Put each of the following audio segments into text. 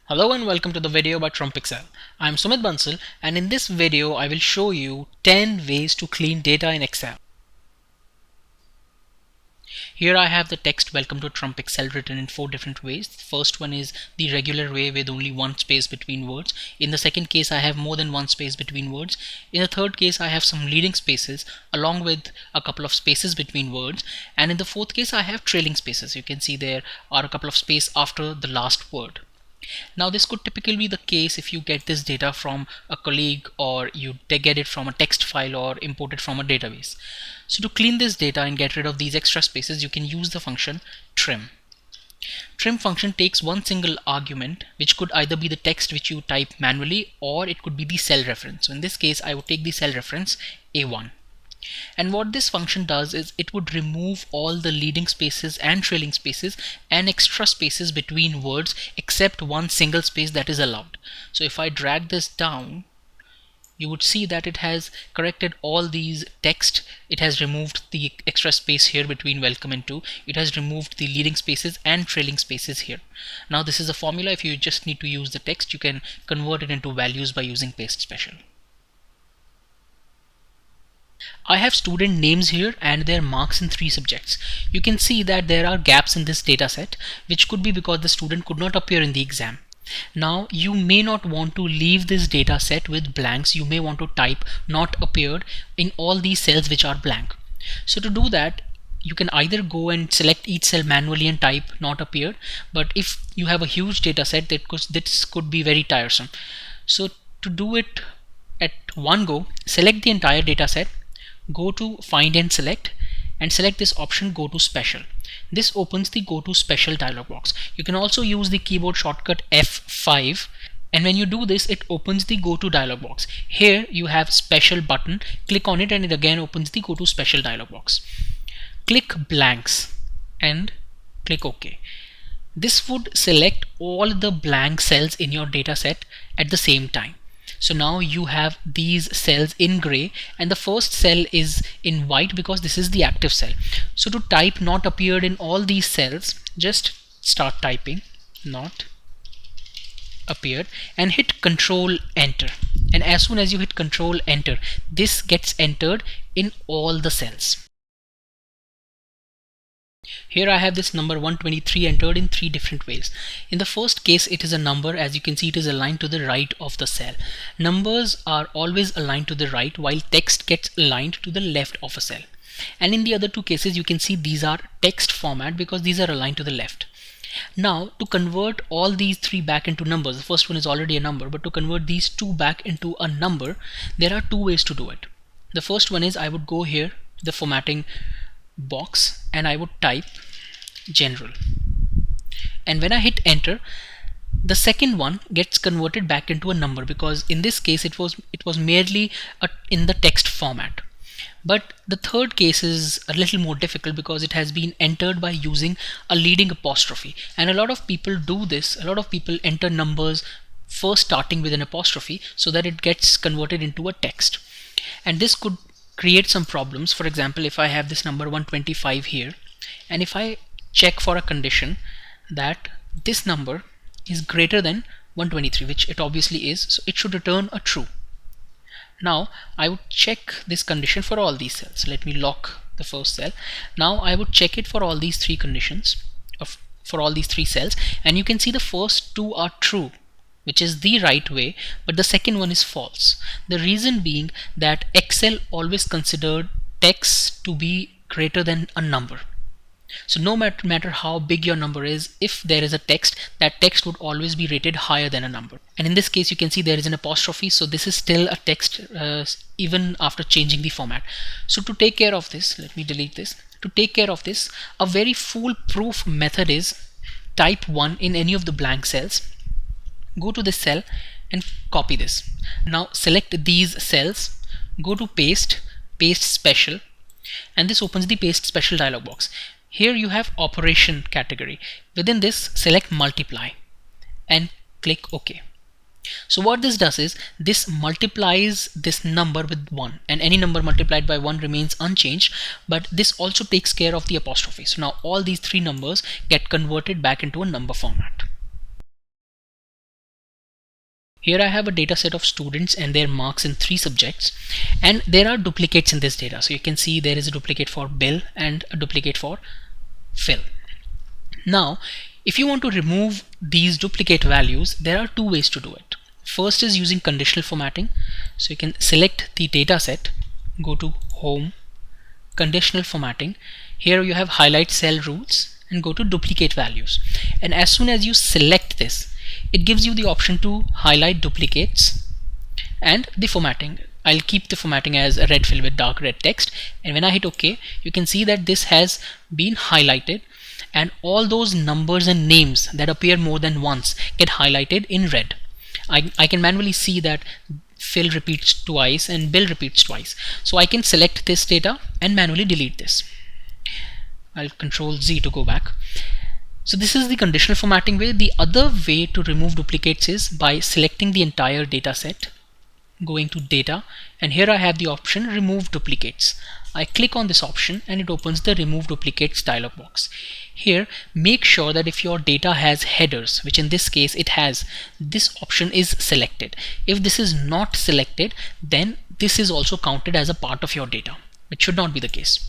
Hello and welcome to the video by TrumpExcel. I'm Sumit Bansal, and in this video I will show you 10 ways to clean data in Excel. Here I have the text "Welcome to TrumpExcel" written in 4 different ways. The first one is the regular way with only one space between words. In the second case I have more than one space between words. In the third case I have some leading spaces along with a couple of spaces between words. And in the fourth case I have trailing spaces. You can see there are a couple of spaces after the last word. Now this could typically be the case if you get this data from a colleague or you get it from a text file or import it from a database. So to clean this data and get rid of these extra spaces, you can use the function trim. Trim function takes one single argument, which could either be the text which you type manually or it could be the cell reference. So in this case I would take the cell reference A1. And what this function does is it would remove all the leading spaces and trailing spaces and extra spaces between words except one single space that is allowed. So if I drag this down, you would see that it has corrected all these text. It has removed the extra space here between welcome and to. It has removed the leading spaces and trailing spaces here. Now this is a formula. If you just need to use the text, you can convert it into values by using paste special. I have student names here and their marks in 3 subjects. You can see that there are gaps in this data set, which could be because the student could not appear in the exam. Now you may not want to leave this data set with blanks. You may want to type not appeared in all these cells which are blank. So to do that, you can either go and select each cell manually and type not appeared, but if you have a huge data set, this could be very tiresome. So to do it at one go, select the entire data set, go to find and select this option go to special. This opens the go to special dialog box. You can also use the keyboard shortcut F5, and when you do this it opens the go to dialog box. Here you have special button, click on it and it again opens the go to special dialog box. Click blanks and click OK. This would select all the blank cells in your data set at the same time. So now you have these cells in gray and the first cell is in white because this is the active cell. So to type not appeared in all these cells, just start typing not appeared and hit Control Enter. And as soon as you hit Control Enter, this gets entered in all the cells. Here I have this number 123 entered in 3 different ways. In the first case it is a number. As you can see, it is aligned to the right of the cell. Numbers are always aligned to the right while text gets aligned to the left of a cell. And in the other 2 cases you can see these are text format because these are aligned to the left. Now to convert all these 3 back into numbers, the first one is already a number, but to convert these 2 back into a number, there are 2 ways to do it. The first one is I would go here to the formatting box and I would type general, and when I hit enter, the second one gets converted back into a number because in this case it was merely in the text format. But the third case is a little more difficult because it has been entered by using a leading apostrophe, and a lot of people do this. A lot of people enter numbers first starting with an apostrophe so that it gets converted into a text, and this could create some problems. For example, if I have this number 125 here and if I check for a condition that this number is greater than 123, which it obviously is, so it should return a true. Now I would check this condition for all these cells. Let me lock the first cell. Now I would check it for all these 3 conditions for all these 3 cells, and you can see the first 2 are true, which is the right way, but the second one is false. The reason being that Excel always considered text to be greater than a number. So no matter how big your number is, if there is a text, that text would always be rated higher than a number. And in this case you can see there is an apostrophe, so this is still a text even after changing the format. So to take care of this, let me delete this. To take care of this, a very foolproof method is type 1 in any of the blank cells, go to this cell and copy this. Now select these cells, go to paste special, and this opens the paste special dialog box. Here you have operation category. Within this, select multiply and click OK. So what this does is this multiplies this number with 1, and any number multiplied by 1 remains unchanged, but this also takes care of the apostrophe. So now all these 3 numbers get converted back into a number format. Here I have a data set of students and their marks in 3 subjects, and there are duplicates in this data. So you can see there is a duplicate for Bill and a duplicate for Phil. Now, if you want to remove these duplicate values, there are 2 ways to do it. First is using conditional formatting. So you can select the data set, go to Home, Conditional Formatting. Here you have highlight cell rules and go to duplicate values. And as soon as you select this, it gives you the option to highlight duplicates and the formatting. I'll keep the formatting as a red fill with dark red text, and when I hit OK, you can see that this has been highlighted, and all those numbers and names that appear more than once get highlighted in red. I can manually see that Phil repeats twice and Bill repeats twice, so I can select this data and manually delete this. I'll Control Z to go back. So this is the conditional formatting way. The other way to remove duplicates is by selecting the entire data set, going to data, and here I have the option remove duplicates. I click on this option and it opens the remove duplicates dialog box. Here make sure that if your data has headers, which in this case it has, this option is selected. If this is not selected, then this is also counted as a part of your data, which should not be the case.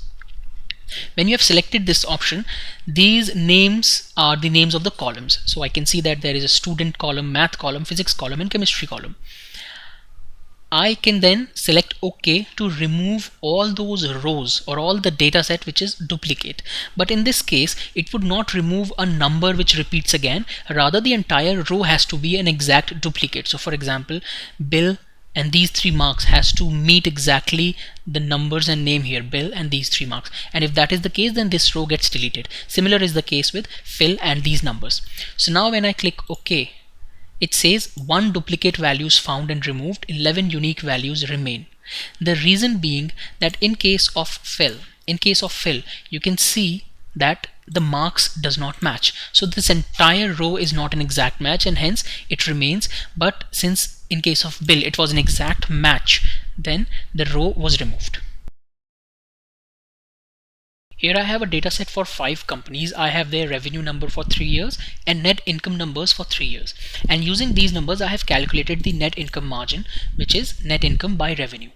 When you have selected this option, these names are the names of the columns. So I can see that there is a student column, math column, physics column, and chemistry column. I can then select OK to remove all those rows or all the data set which is duplicate. But in this case, it would not remove a number which repeats again. Rather, the entire row has to be an exact duplicate. So for example, Bill and these 3 marks has to meet exactly the numbers and name here, Bill and these 3 marks. And if that is the case, then this row gets deleted. Similar is the case with Phil and these numbers. So now when I click OK, it says 1 duplicate values found and removed, 11 unique values remain. The reason being that in case of Phil, you can see that the marks does not match. So this entire row is not an exact match and hence it remains. But since in case of Bill it was an exact match, then the row was removed. Here I have a data set for 5 companies. I have their revenue number for 3 years and net income numbers for 3 years. And using these numbers, I have calculated the net income margin, which is net income by revenue.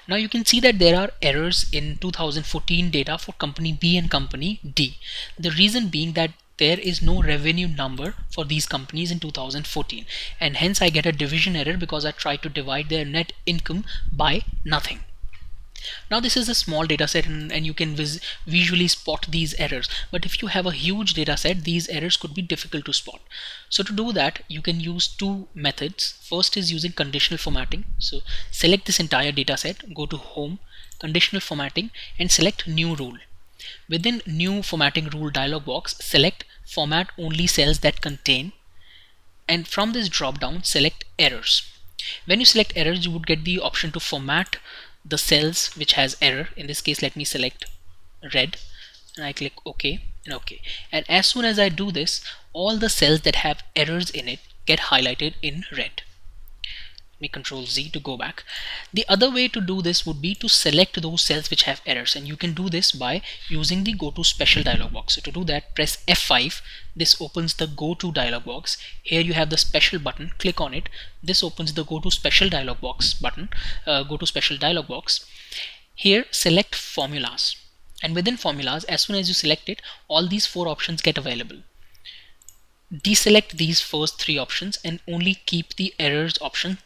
Now you can see that there are errors in 2014 data for company B and company D. The reason being that there is no revenue number for these companies in 2014, and hence I get a division error because I tried to divide their net income by nothing. Now this is a small data set and you can visually spot these errors, but if you have a huge data set, these errors could be difficult to spot. So to do that, you can use 2 methods. First is using conditional formatting. So select this entire data set, go to Home, Conditional Formatting, and select New Rule. Within New Formatting Rule dialog box, select Format Only Cells That Contain, and from this drop down select Errors. When you select errors, you would get the option to format the cells which has error. In this case, let me select red and I click OK and OK. And as soon as I do this, all the cells that have errors in it get highlighted in red. Let me Control Z to go back. The other way to do this would be to select those cells which have errors, and you can do this by using the Go to Special dialog box. So to do that, press F5. This opens the Go to dialog box. Here you have the Special button. Click on it. This opens the Go to Special dialog box button. Go to Special dialog box. Here select Formulas, and within Formulas, as soon as you select it, all these 4 options get available. Deselect these first 3 options and only keep the errors option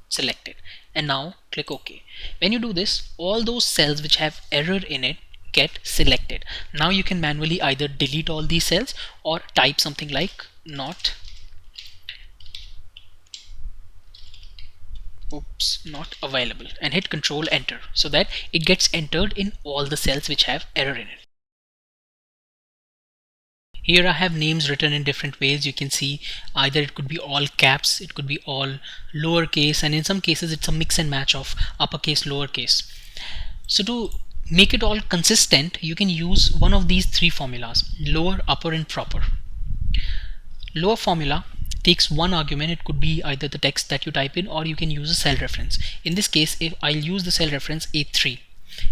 selected, and now click OK. When you do this, all those cells which have error in it get selected. Now you can manually either delete all these cells or type something like not available and hit Control Enter, so that it gets entered in all the cells which have error in it. Here I have names written in different ways. You can see either it could be all caps, it could be all lowercase, and in some cases it's a mix and match of uppercase, lowercase. So to make it all consistent, you can use one of these 3 formulas: lower, upper, and proper. Lower formula takes 1 argument. It could be either the text that you type in, or you can use a cell reference. In this case, if I'll use the cell reference A3.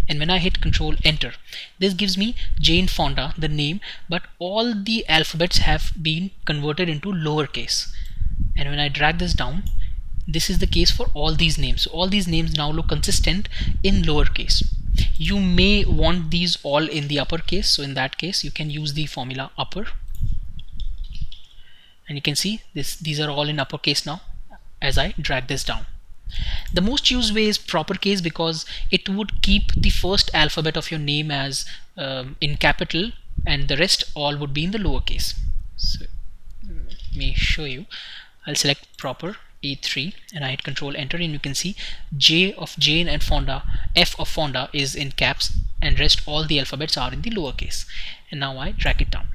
And when I hit Control Enter, this gives me Jane Fonda, the name, but all the alphabets have been converted into lowercase. And when I drag this down, this is the case for all these names. So all these names now look consistent in lowercase. You may want these all in the uppercase, so in that case you can use the formula upper, and you can see these are all in uppercase now as I drag this down. The most used way is proper case because it would keep the first alphabet of your name as in capital and the rest all would be in the lowercase. So let me show you. I'll select proper A3 and I hit Control Enter, and you can see J of Jane and Fonda, F of Fonda is in caps, and rest all the alphabets are in the lowercase. And now I drag it down.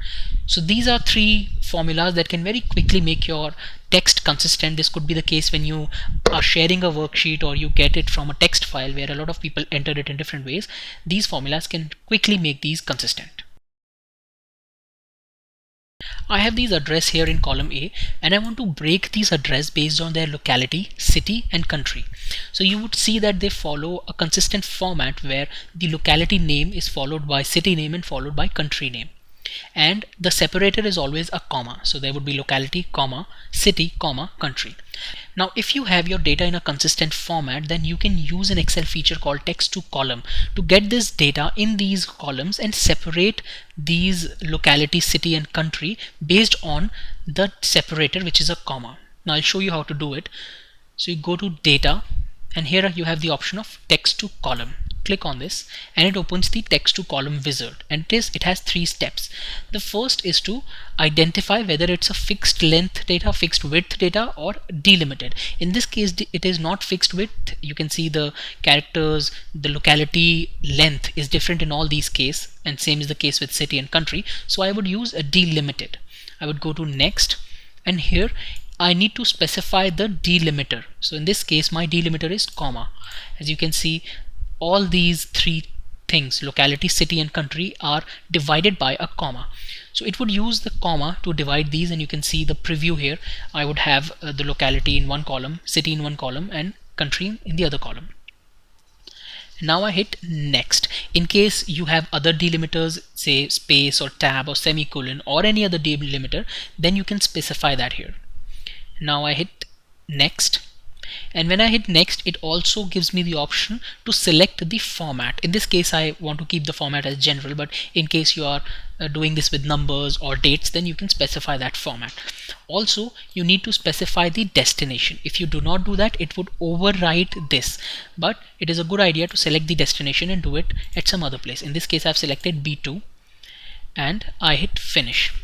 So these are three formulas that can very quickly make your text consistent. This could be the case when you are sharing a worksheet or you get it from a text file where a lot of people enter it in different ways. These formulas can quickly make these consistent. I have these address here in column A, and I want to break these address based on their locality, city and country. So you would see that they follow a consistent format where the locality name is followed by city name and followed by country name. And the separator is always a comma, so there would be locality, comma, city, comma, country. Now if you have your data in a consistent format, then you can use an Excel feature called text to column to get this data in these columns and separate these locality, city and country based on the separator, which is a comma. Now I'll show you how to do it. So you go to data, and here you have the option of text to column. Click on this and it opens the text to column wizard, and it has three steps. The first is to identify whether it's a fixed length data, fixed width data or delimited. In this case it is not fixed width. You can see the characters, the locality length is different in all these cases, and same is the case with city and country. So I would use a delimited. I would go to next, and here I need to specify the delimiter. So in this case my delimiter is comma. As you can see, all these three things, locality, city and country, are divided by a comma. So it would use the comma to divide these, and you can see the preview here. I would have the locality in one column, city in one column and country in the other column. Now I hit next. In case you have other delimiters, say space or tab or semicolon or any other delimiter, then you can specify that here. Now I hit next, and when I hit next, it also gives me the option to select the format. In this case I want to keep the format as general, but in case you are doing this with numbers or dates, then you can specify that format. Also you need to specify the destination. If you do not do that, it would overwrite this, but it is a good idea to select the destination and do it at some other place. In this case I've selected B2 and I hit finish.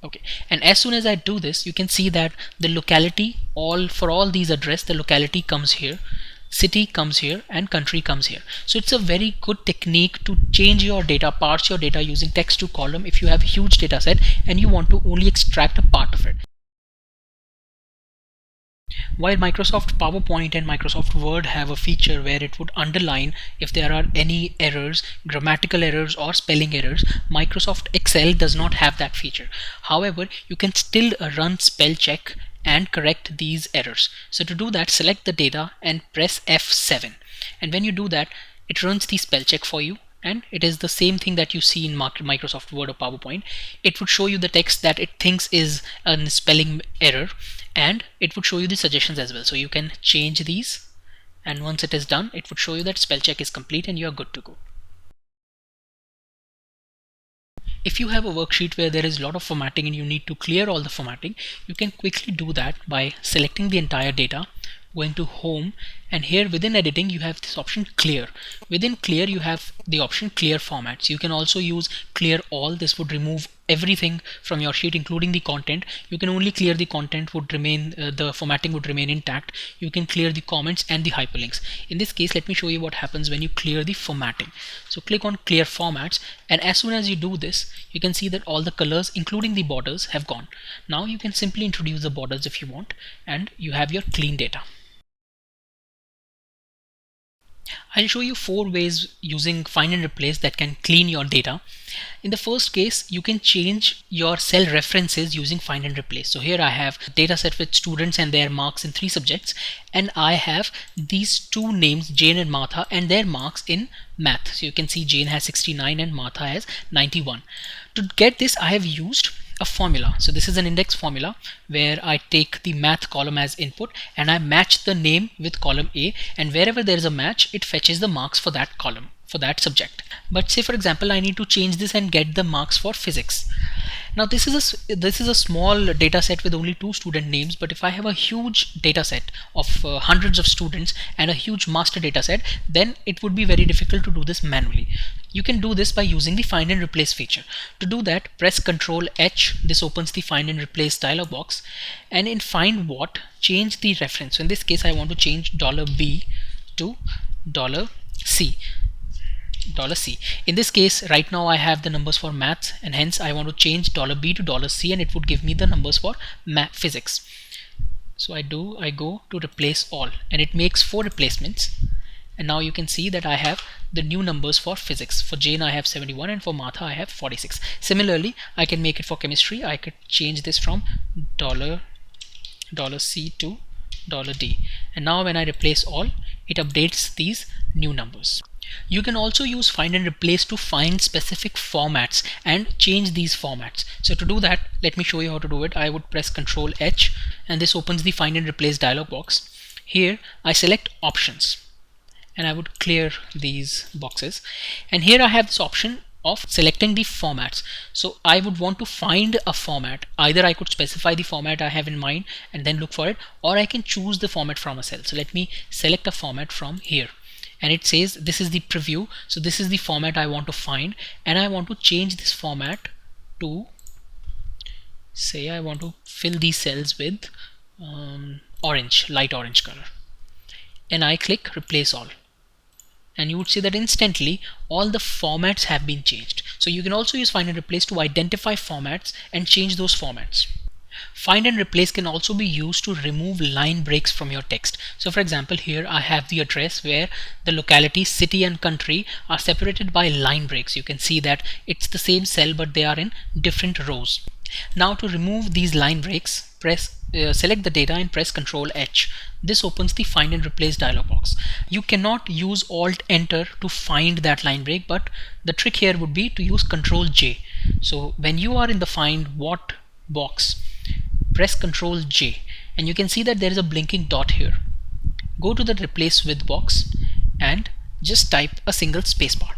Okay, and as soon as I do this, you can see that the locality, for all these address, the locality comes here, city comes here and country comes here. So it's a very good technique to change your data, parse your data using text to column if you have a huge data set and you want to only extract a part of it. While Microsoft PowerPoint and Microsoft Word have a feature where it would underline if there are any errors, grammatical errors or spelling errors, Microsoft Excel does not have that feature. However, you can still run spell check and correct these errors. So to do that, select the data and press F7. And when you do that, it runs the spell check for you. And it is the same thing that you see in Microsoft Word or PowerPoint. It would show you the text that it thinks is a spelling error, and it would show you the suggestions as well. So you can change these, and once it is done, it would show you that spell check is complete and you are good to go. If you have a worksheet where there is a lot of formatting and you need to clear all the formatting, you can quickly do that by selecting the entire data, going to home, and here within editing you have this option clear. Within clear you have the option clear formats. You can also use clear all. This would remove everything from your sheet including the content. You can only clear the content, would remain the formatting would remain intact. You can clear the comments and the hyperlinks. In this case, let me show you what happens when you clear the formatting. So click on clear formats, and as soon as you do this, you can see that all the colors including the borders have gone. Now you can simply introduce the borders if you want, and you have your clean data. I'll show you 4 ways using find and replace that can clean your data. In the first case, you can change your cell references using find and replace. So here I have a data set with students and their marks in 3 subjects, and I have these 2 names, Jane and Martha, and their marks in math. So you can see Jane has 69 and Martha has 91. To get this, I have used a formula. So this is an index formula where I take the math column as input and I match the name with column A, and wherever there is a match, it fetches the marks for that column, for that subject. But say for example I need to change this and get the marks for physics. Now this is a small data set with only 2 student names, but if I have a huge data set of hundreds of students and a huge master data set, then it would be very difficult to do this manually. You can do this by using the find and replace feature. To do that, press Ctrl H. This opens the find and replace dialog box, and in find what, change the reference. So in this case I want to change $B to $C. $C. In this case, right now I have the numbers for maths, and hence I want to change $B to $C, and it would give me the numbers for physics. So I go to replace all, and it makes 4 replacements. And now you can see that I have the new numbers for physics. For Jane I have 71, and for Martha I have 46. Similarly, I can make it for chemistry. I could change this from $C to $D. And now when I replace all, it updates these new numbers. You can also use find and replace to find specific formats and change these formats. So to do that, let me show you how to do it. I would press Ctrl H, and this opens the find and replace dialog box. Here I select options, and I would clear these boxes, and here I have this option of selecting the formats. So I would want to find a format. Either I could specify the format I have in mind and then look for it, or I can choose the format from a cell. So let me select a format from here, and it says this is the preview. So this is the format I want to find, and I want to change this format to, say I want to fill these cells with orange, light orange color, and I click replace all. And you would see that instantly all the formats have been changed. So you can also use find and replace to identify formats and change those formats. Find and replace can also be used to remove line breaks from your text. So for example, here I have the address where the locality, city and country are separated by line breaks. You can see that it's the same cell, but they are in different rows. Now to remove these line breaks, select the data and press Ctrl H. This opens the find and replace dialog box. You cannot use Alt Enter to find that line break, but the trick here would be to use Ctrl J. So when you are in the find what box, press Ctrl J, and you can see that there is a blinking dot here. Go to the replace with box and just type a single spacebar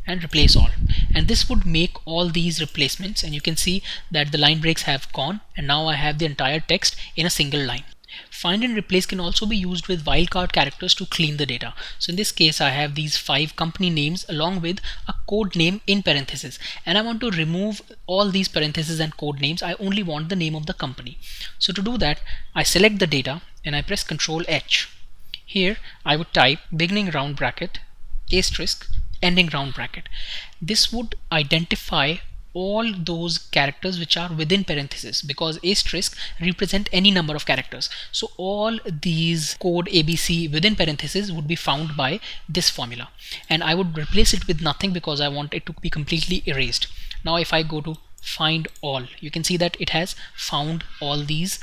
and replace all, and this would make all these replacements, and you can see that the line breaks have gone, and now I have the entire text in a single line. Find and replace can also be used with wildcard characters to clean the data. So in this case I have these 5 company names along with a code name in parentheses, and I want to remove all these parentheses and code names. I only want the name of the company. So to do that, I select the data and I press Ctrl H. Here I would type beginning round bracket asterisk ending round bracket. This would identify all those characters which are within parentheses, because asterisk represent any number of characters. So all these code ABC within parentheses would be found by this formula, and I would replace it with nothing because I want it to be completely erased. Now if I go to find all, you can see that it has found all these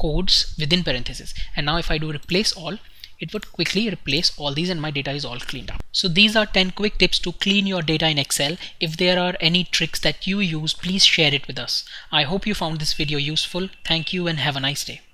codes within parentheses, and now if I do replace all, it would quickly replace all these and my data is all cleaned up. So these are 10 quick tips to clean your data in Excel. If there are any tricks that you use, please share it with us. I hope you found this video useful. Thank you and have a nice day.